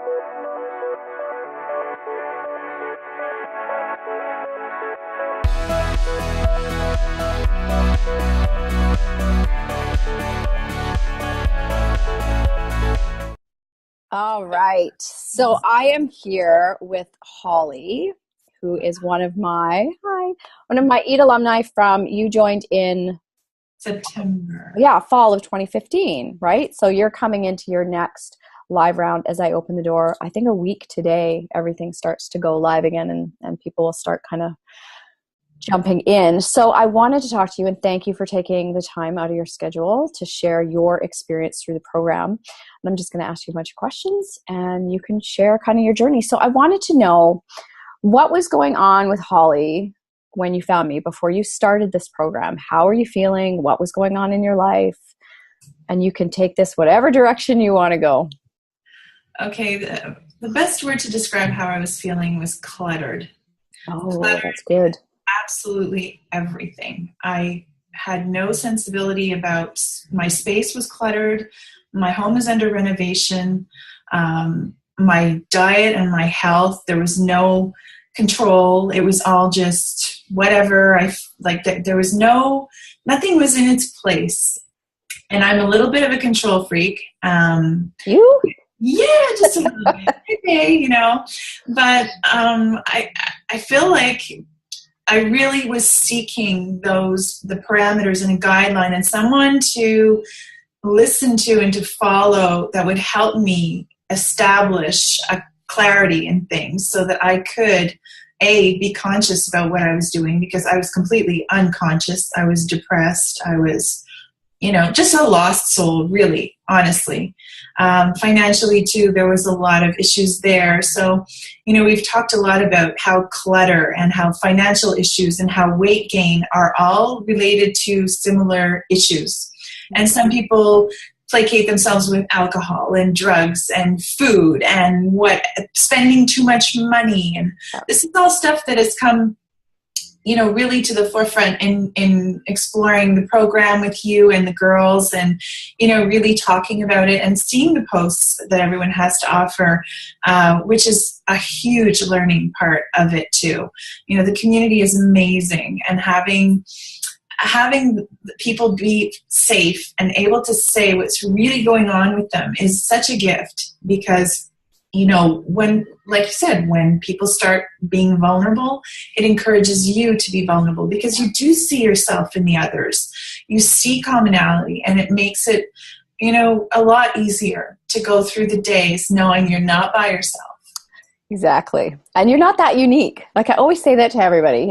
All right. So I am here with Holly, who is one of my EAT alumni from, you joined in September. fall of 2015, right? So you're coming into your next live round as I open the door. I think a week today, everything starts to go live again and people will start kind of jumping in. So I wanted to talk to you and thank you for taking the time out of your schedule to share your experience through the program. And I'm just going to ask you a bunch of questions and you can share kind of your journey. So I wanted to know what was going on with Holly when you found me before you started this program. How are you feeling? What was going on in your life? And you can take this whatever direction you want to go. Okay, the best word to describe how I was feeling was cluttered. Oh, that's good. Absolutely everything. I had no sensibility about my space was cluttered. My home is under renovation. My diet and my health, there was no control. It was all just whatever. There was nothing was in its place. And I'm a little bit of a control freak. You? Yeah, just a little bit. Okay, But I feel like I really was seeking the parameters and a guideline and someone to listen to and to follow that would help me establish a clarity in things so that I could, be conscious about what I was doing, because I was completely unconscious. I was depressed. I was, just a lost soul, really, honestly. Financially, too, there was a lot of issues there. So, we've talked a lot about how clutter and how financial issues and how weight gain are all related to similar issues. And some people placate themselves with alcohol and drugs and food and spending too much money. And this is all stuff that has come really to the forefront in exploring the program with you and the girls and, really talking about it and seeing the posts that everyone has to offer, which is a huge learning part of it too. The community is amazing, and having people be safe and able to say what's really going on with them is such a gift, because when, like you said, when people start being vulnerable, it encourages you to be vulnerable because you do see yourself in the others. You see commonality, and it makes it, a lot easier to go through the days knowing you're not by yourself. Exactly. And you're not that unique. Like I always say that to everybody,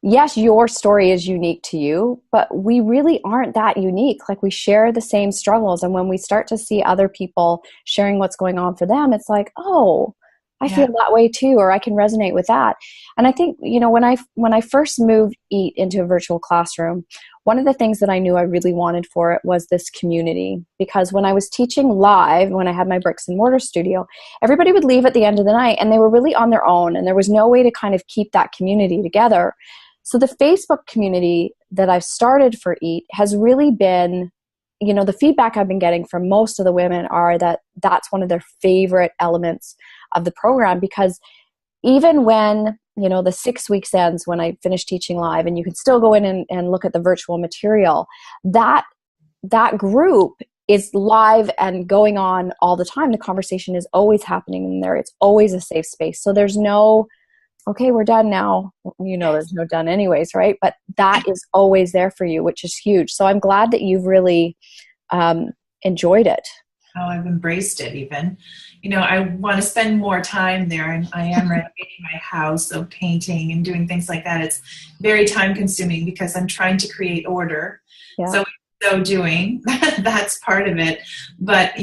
yes, your story is unique to you, but we really aren't that unique. Like we share the same struggles. And when we start to see other people sharing what's going on for them, it's like, oh, I feel that way too, or I can resonate with that. And I think, when I first moved EAT into a virtual classroom, one of the things that I knew I really wanted for it was this community. Because when I was teaching live, when I had my bricks and mortar studio, everybody would leave at the end of the night and they were really on their own. And there was no way to kind of keep that community together. So the Facebook community that I've started for EAT has really been, the feedback I've been getting from most of the women are that that's one of their favorite elements of the program, because even when, the 6 weeks ends, when I finish teaching live and you can still go in and look at the virtual material, that group is live and going on all the time. The conversation is always happening in there. It's always a safe space. So there's no, okay, we're done now. There's no done anyways, right? But that is always there for you, which is huge. So I'm glad that you've really enjoyed it. Oh, I've embraced it even. I want to spend more time there, and I am renovating my house, so painting and doing things like that. It's very time consuming because I'm trying to create order. Yeah. So doing, that's part of it. But,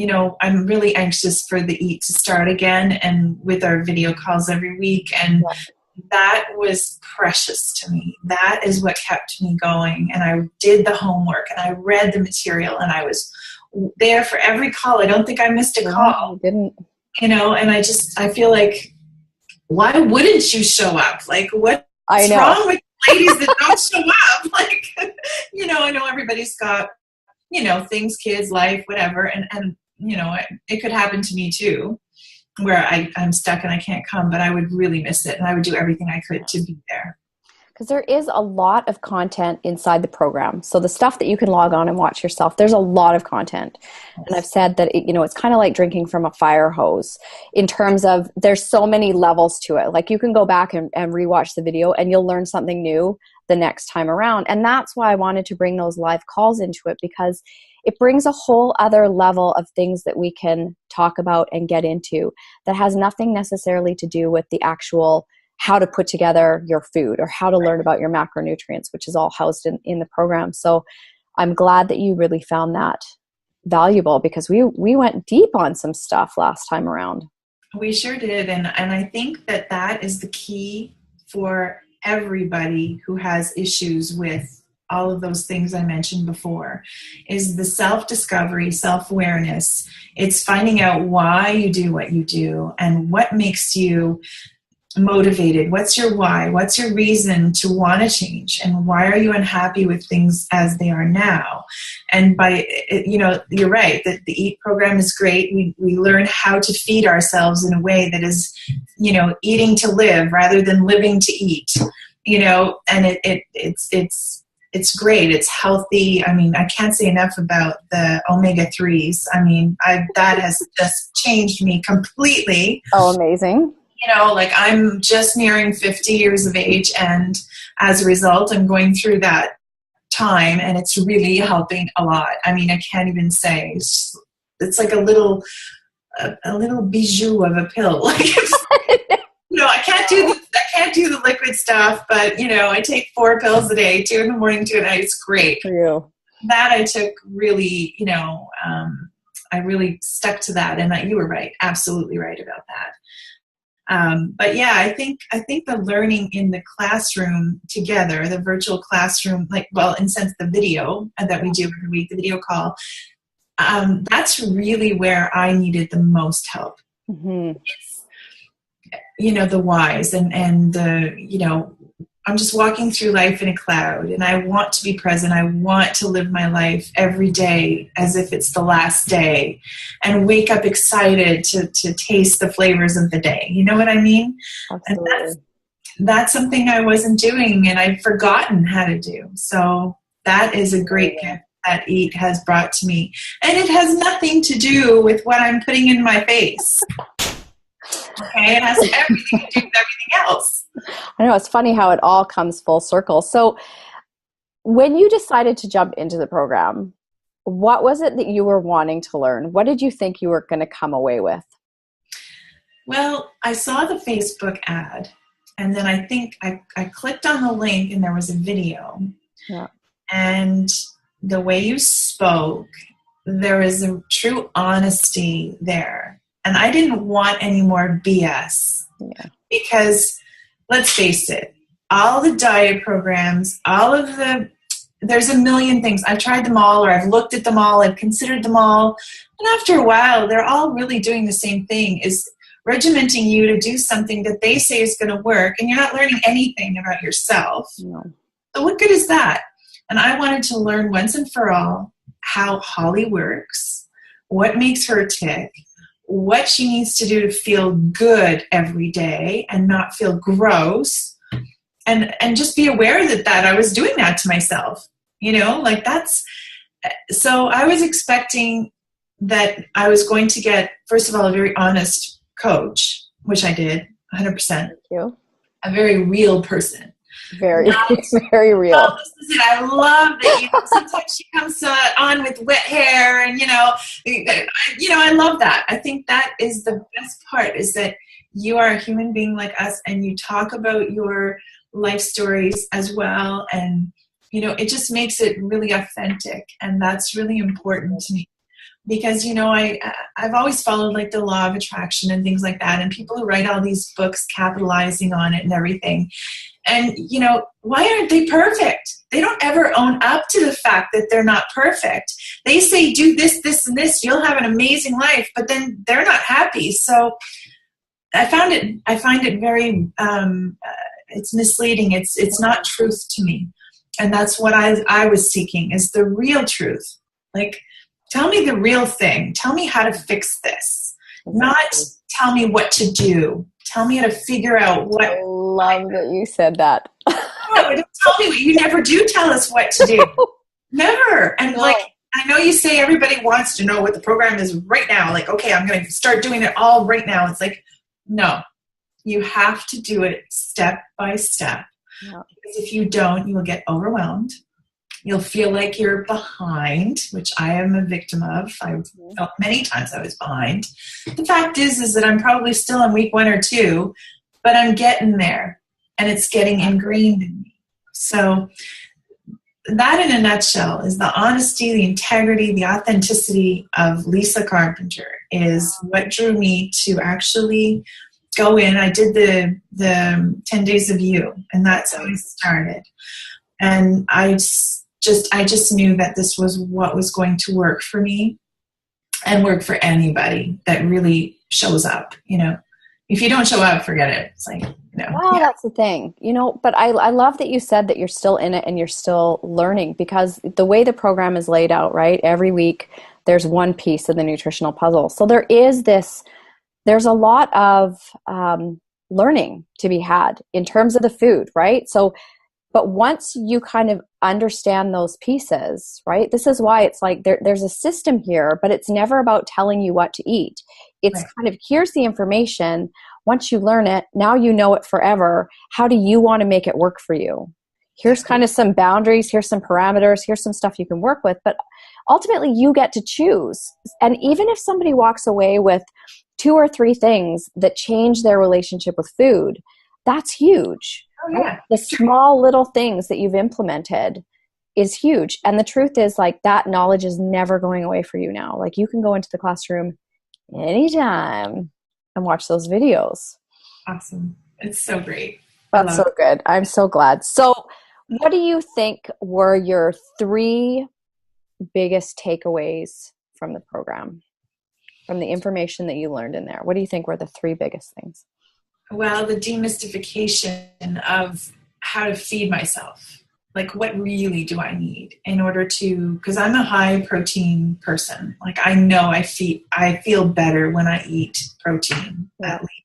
I'm really anxious for the EAT to start again and with our video calls every week. And that was precious to me. That is what kept me going. And I did the homework and I read the material and I was there for every call. I don't think I missed a call. You didn't. And I feel like, why wouldn't you show up? Like, what's wrong with ladies that don't show up? Like, I know everybody's got, things, kids, life, whatever. And it could happen to me too. where I'm stuck and I can't come, but I would really miss it. And I would do everything I could to be there. Because there is a lot of content inside the program. So the stuff that you can log on and watch yourself, there's a lot of content. Yes. And I've said that, it's kind of like drinking from a fire hose in terms of there's so many levels to it. Like you can go back and rewatch the video and you'll learn something new the next time around. And that's why I wanted to bring those live calls into it, because it brings a whole other level of things that we can talk about and get into that has nothing necessarily to do with the actual how to put together your food or how to learn about your macronutrients, which is all housed in the program. So I'm glad that you really found that valuable, because we went deep on some stuff last time around. We sure did. And I think that is the key for everybody who has issues with all of those things I mentioned before, is the self-discovery, self-awareness. It's finding out why you do what you do and what makes you motivated. What's your why? What's your reason to want to change? And why are you unhappy with things as they are now? And you're right that the EAT program is great. We learn how to feed ourselves in a way that is, eating to live rather than living to eat, and it's great. It's healthy. I mean, I can't say enough about the omega-3s. I mean, that has just changed me completely. Oh, amazing. I'm just nearing 50 years of age, and as a result, I'm going through that time, and it's really helping a lot. I mean, I can't even say. It's like a little bijou of a pill. I can't do the liquid stuff, but I take 4 pills a day, 2 in the morning, 2 at night. It's great. For you. That I took really, I really stuck to that, and you were right, absolutely right about that. But yeah, I think the learning in the classroom together, the virtual classroom, in sense the video that we do every week, the video call, that's really where I needed the most help. Mm-hmm. It's, the whys and the, I'm just walking through life in a cloud, and I want to be present. I want to live my life every day as if it's the last day, and wake up excited to taste the flavors of the day. You know what I mean? Absolutely. And that's something I wasn't doing, and I'd forgotten how to do. So that is a great gift that EAT has brought to me. And it has nothing to do with what I'm putting in my face. Okay, it has everything to do with everything else. I know, it's funny how it all comes full circle. So when you decided to jump into the program, what was it that you were wanting to learn? What did you think you were going to come away with? Well, I saw the Facebook ad, and then I think I clicked on the link, and there was a video. Yeah. And the way you spoke, there is a true honesty there. And I didn't want any more BS. Yeah. Because let's face it, all the diet programs, there's a million things. I've tried them all, or I've looked at them all, I've considered them all. And after a while, they're all really doing the same thing, is regimenting you to do something that they say is going to work, and you're not learning anything about yourself. No. So what good is that? And I wanted to learn once and for all how Holly works, what makes her tick, what she needs to do to feel good every day and not feel gross, and just be aware that I was doing that to myself, so I was expecting that I was going to get, first of all, a very honest coach, which I did 100%. Thank you. A very real person. Very, very real. Oh, this is it. I love that. Sometimes she comes on with wet hair, and I love that. I think that is the best part, is that you are a human being like us, and you talk about your life stories as well, and it just makes it really authentic, and that's really important to me. Because, I've always followed the law of attraction and things like that, and people who write all these books capitalizing on it and everything. And, why aren't they perfect? They don't ever own up to the fact that they're not perfect. They say, do this, this, and this, you'll have an amazing life, but then they're not happy. So I find it very, it's misleading. It's not truth to me. And that's what I was seeking, is the real truth. Tell me the real thing. Tell me how to fix this. Not tell me what to do. Tell me how to figure out what. I love that you said that. No, don't tell me what. You never do tell us what to do. Never. And like, I know you say everybody wants to know what the program is right now. Like, okay, I'm going to start doing it all right now. It's like, no, you have to do it step by step. Yeah. Because if you don't, you will get overwhelmed. You'll feel like you're behind, which I am a victim of. I've felt many times I was behind. The fact is that I'm probably still on week 1 or 2, but I'm getting there, and it's getting ingrained in me. So that, in a nutshell, is the honesty, the integrity, the authenticity of Lisa Carpenter is what drew me to actually go in. I did the 10 Days of You, and that's how I started. And I just knew that this was what was going to work for me and work for anybody that really shows up. You know, if you don't show up, forget it. It's like, well, that's the thing, but I love that you said that you're still in it and you're still learning, because the way the program is laid out, right? Every week there's one piece of the nutritional puzzle. So there's a lot of learning to be had in terms of the food, right? So, but once you kind of understand those pieces, right? This is why it's like there's a system here, but it's never about telling you what to eat. It's right. Kind of, here's the information. Once you learn it, now you know it forever. How do you want to make it work for you? Here's kind of some boundaries. Here's some parameters. Here's some stuff you can work with. But ultimately, you get to choose. And even if somebody walks away with 2 or 3 things that change their relationship with food, that's huge. Oh, yeah. The small little things that you've implemented is huge. And the truth is, like, that knowledge is never going away for you now. Like, you can go into the classroom anytime and watch those videos. Awesome. It's so great. That's so good. I'm so glad. So what do you think were your 3 biggest takeaways from the program, from the information that you learned in there? What do you think were the 3 biggest things? Well, the demystification of how to feed myself. Like, what really do I need in order to, because I'm a high protein person. Like, I know I feel better when I eat protein at least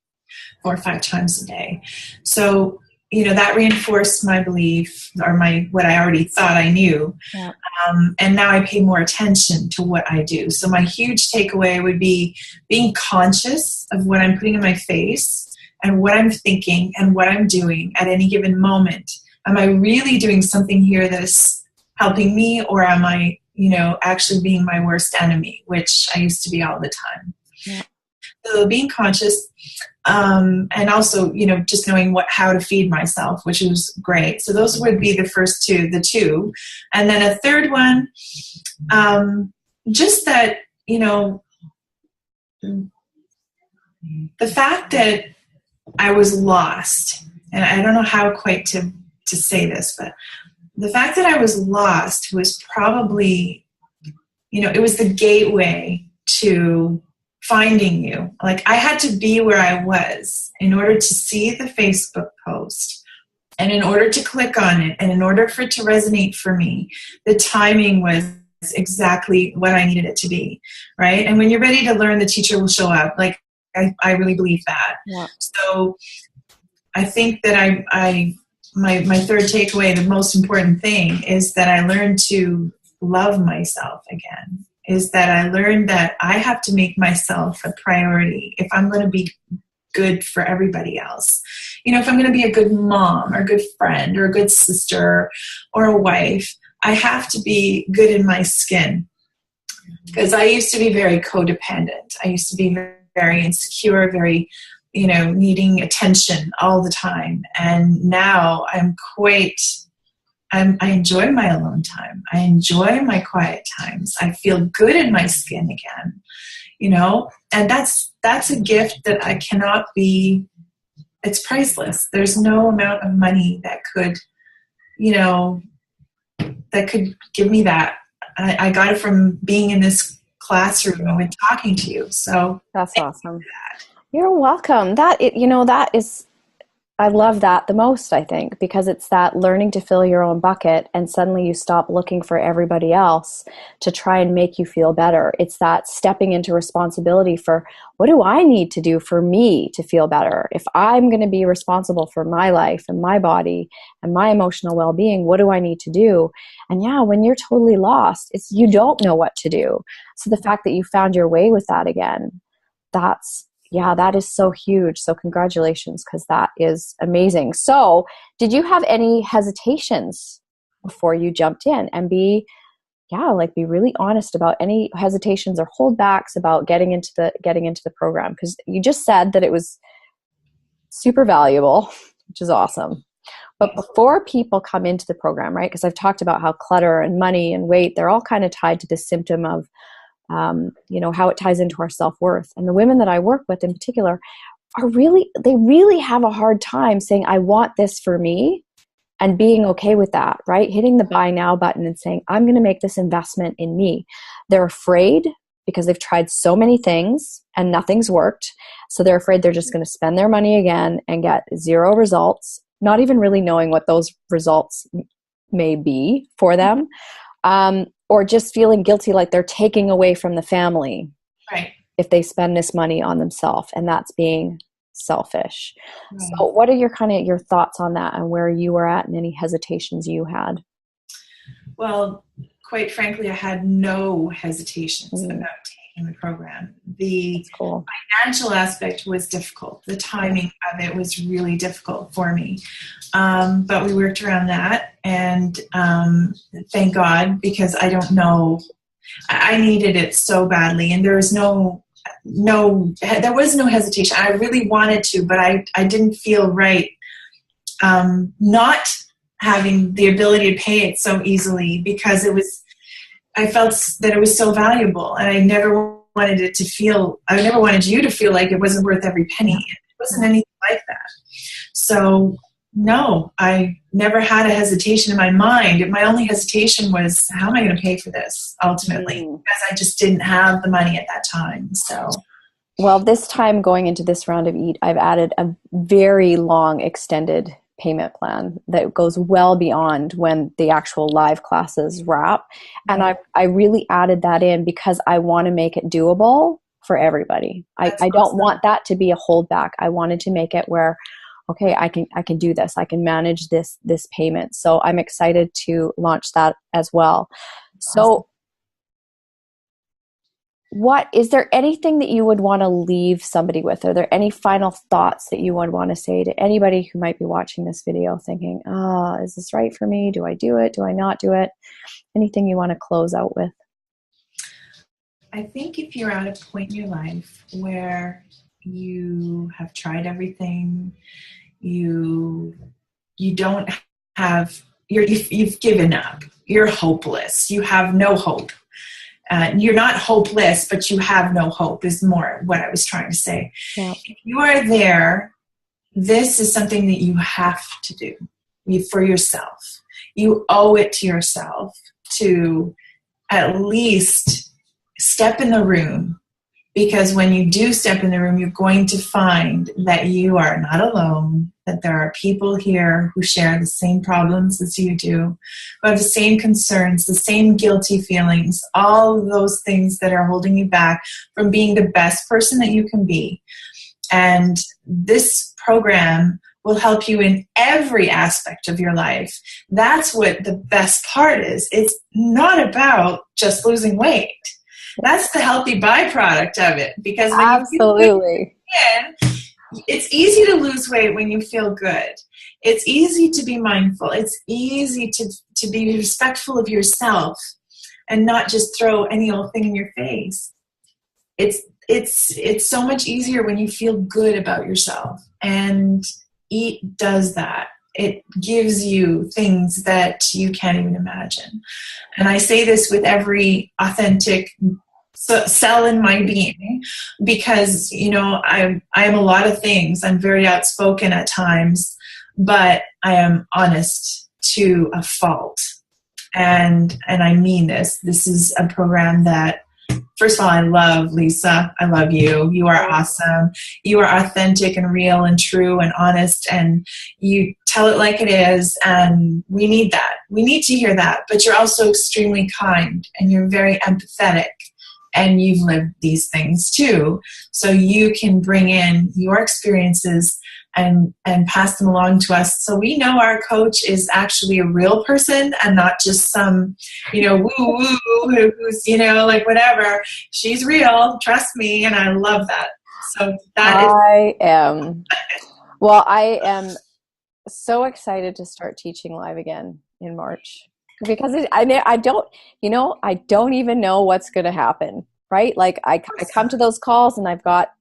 4 or 5 times a day. So, that reinforced my belief, or what I already thought I knew. Yeah. And now I pay more attention to what I do. So my huge takeaway would be being conscious of what I'm putting in my face and what I'm thinking and what I'm doing at any given moment. Am I really doing something here that is helping me, or am I, actually being my worst enemy, which I used to be all the time. Yeah. So being conscious, and also, just knowing how to feed myself, which was great. So those would be the first 2, the 2. And then a third one, just that, the fact that I was lost, and I don't know how quite to say this, but the fact that I was lost was probably, it was the gateway to finding you. Like, I had to be where I was in order to see the Facebook post, and in order to click on it, and in order for it to resonate for me. The timing was exactly what I needed it to be, right? And when you're ready to learn, the teacher will show up. Like, I really believe that. Yeah. So I think that my third takeaway, the most important thing, is that I learned to love myself again. Is that I learned that I have to make myself a priority if I'm going to be good for everybody else. If I'm going to be a good mom, or a good friend, or a good sister, or a wife, I have to be good in my skin. Because I used to be very codependent. I used to be very insecure, very, needing attention all the time. And now I enjoy my alone time. I enjoy my quiet times. I feel good in my skin again, and that's a gift that I cannot be, it's priceless. There's no amount of money that could, that could give me that. I got it from being in this classroom and talking to you. So that's awesome. You're welcome. That is, I love that the most, I think, because it's that learning to fill your own bucket, and suddenly you stop looking for everybody else to try and make you feel better. It's that stepping into responsibility for, what do I need to do for me to feel better? If I'm going to be responsible for my life and my body and my emotional well-being, what do I need to do? And yeah, when you're totally lost, it's, you don't know what to do. So the fact that you found your way with that again, that is so huge. So congratulations, because that is amazing. So did you have any hesitations before you jumped in? And be really honest about any hesitations or holdbacks about getting into the program, because you just said that it was super valuable, which is awesome. But before people come into the program, right? Because I've talked about how clutter and money and weight, they're all kind of tied to this symptom of how it ties into our self-worth. And the women that I work with in particular they really have a hard time saying, I want this for me, and being okay with that, right? Hitting the buy now button and saying, I'm going to make this investment in me. They're afraid because they've tried so many things and nothing's worked. So they're afraid they're just going to spend their money again and get zero results, not even really knowing what those results may be for them. Or just feeling guilty, like they're taking away from the family, right, if they spend this money on themselves, and that's being selfish. right. So what are your thoughts on that, and where you were at and any hesitations you had? Well, quite frankly, I had no hesitations about taking the program. The cool. financial aspect was difficult. The timing of it was really difficult for me. But we worked around that, and thank God, because I don't know, I needed it so badly, and there was no hesitation. I really wanted to, but I didn't feel right not having the ability to pay it so easily, because I felt that it was so valuable, and I never wanted you to feel like it wasn't worth every penny. It wasn't anything like that. So no, I never had a hesitation in my mind. My only hesitation was, how am I going to pay for this ultimately? Because I just didn't have the money at that time. So, well, this time going into this round of EAT, I've added a very long extended payment plan that goes well beyond when the actual live classes wrap. And I really added that in because I want to make it doable for everybody. I don't want that to be a holdback. I wanted to make it where, okay, I can do this. I can manage this payment. So I'm excited to launch that as well. So is there anything that you would want to leave somebody with? Are there any final thoughts that you would want to say to anybody who might be watching this video thinking, is this right for me? Do I do it? Do I not do it? Anything you want to close out with? I think if you're at a point in your life where you have tried everything, you don't have, you've given up, you're hopeless, you have no hope. You're not hopeless, but you have no hope is more what I was trying to say. Yeah. If you are there, this is something that you have to do for yourself. You owe it to yourself to at least step in the room, because when you do step in the room, you're going to find that you are not alone, that there are people here who share the same problems as you do, who have the same concerns, the same guilty feelings, all of those things that are holding you back from being the best person that you can be. And this program will help you in every aspect of your life. That's what the best part is. It's not about just losing weight. That's the healthy byproduct of it, because when absolutely, it's easy to lose weight when you feel good. It's easy to be mindful. It's easy to be respectful of yourself and not just throw any old thing in your face. It's so much easier when you feel good about yourself, and EAT does that. It gives you things that you can't even imagine. And I say this with every authentic cell in my being, because, I am a lot of things. I'm very outspoken at times, but I am honest to a fault. And I mean this. This is a program that First of all, I love Lisa. I love you. You are awesome. You are authentic and real and true and honest, and you tell it like it is. And we need that. We need to hear that. But you're also extremely kind, and you're very empathetic, and you've lived these things too. So you can bring in your experiences and pass them along to us. So we know our coach is actually a real person and not just some, woo-woo who's, like whatever. She's real, trust me, and I love that. So I am so excited to start teaching live again in March, because I don't even know what's going to happen, right? Like I come to those calls and I've got,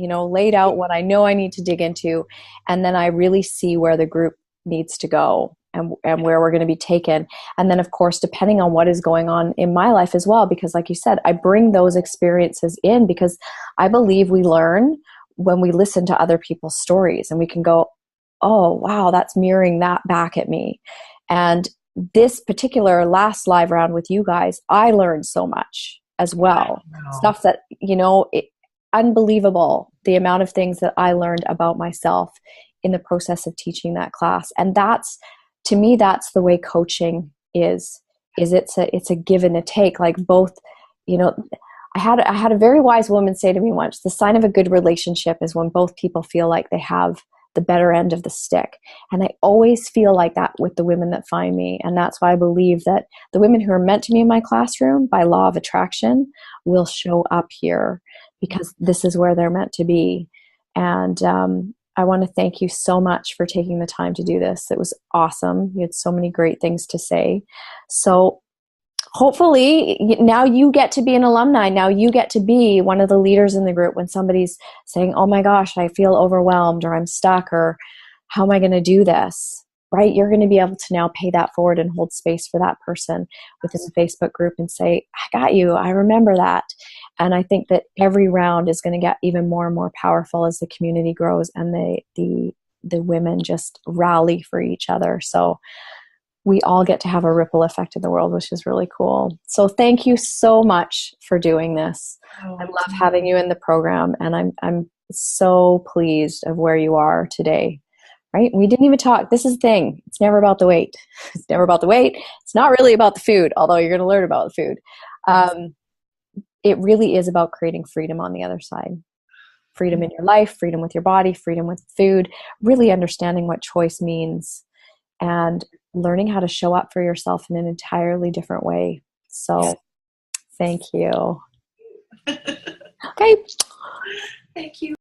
laid out what I know I need to dig into. And then I really see where the group needs to go and where we're going to be taken. And then of course, depending on what is going on in my life as well, because like you said, I bring those experiences in because I believe we learn when we listen to other people's stories, and we can go, oh, wow, that's mirroring that back at me. And this particular last live round with you guys, I learned so much as well. Stuff that, unbelievable, the amount of things that I learned about myself in the process of teaching that class. And to me, that's the way coaching is it's a give and a take. Like both, I had a very wise woman say to me once, the sign of a good relationship is when both people feel like they have the better end of the stick. And I always feel like that with the women that find me. And that's why I believe that the women who are meant to be in my classroom by law of attraction will show up here, because this is where they're meant to be. And I want to thank you so much for taking the time to do this. It was awesome. You had so many great things to say. So hopefully now you get to be an alumni. Now you get to be one of the leaders in the group when somebody's saying, oh my gosh, I feel overwhelmed, or I'm stuck, or how am I going to do this? Right? You're going to be able to now pay that forward and hold space for that person within the Facebook group and say, I got you. I remember that. And I think that every round is going to get even more and more powerful as the community grows and the women just rally for each other. So we all get to have a ripple effect in the world, which is really cool. So thank you so much for doing this. I love having you in the program, and I'm so pleased of where you are today. Right? We didn't even talk. This is the thing. It's never about the weight. It's never about the weight. It's not really about the food, although you're going to learn about the food. It really is about creating freedom on the other side. Freedom in your life, freedom with your body, freedom with food, really understanding what choice means, and learning how to show up for yourself in an entirely different way. So thank you. Okay. Thank you.